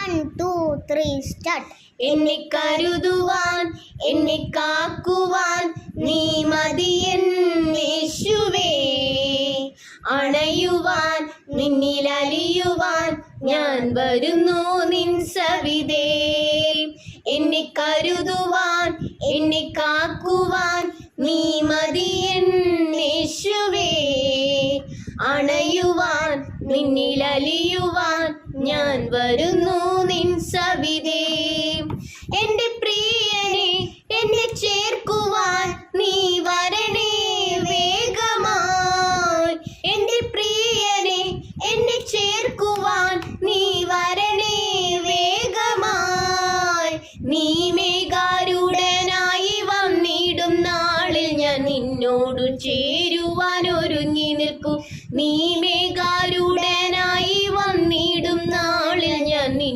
1, 2, 3 start. എന്നെ കരുതുവാൻ എന്നെ കാക്കുവാൻ നീ മതിയൻ യേശുവേ. അണയുവാൻ നിന്നിലലിയുവാൻ ഞാൻ വരുന്നു നിൻ സവിധേ. എന്നെ കരുതുവാൻ എന്നെ കാക്കുവാൻ നീ മതിയൻ യേശുവേ. അണയുവാൻ നിന്നിലലിയുവാൻ ഞാൻ വരുന്നു നിൻ സവിധേ. എൻ്റെ പ്രിയനെ എന്നെ ചേർക്കുവാൻ നീ വരണേ വേഗമായി. എൻ്റെ പ്രിയനെ എന്നെ ചേർക്കുവാൻ നീ വരണേ വേഗമായി. നീ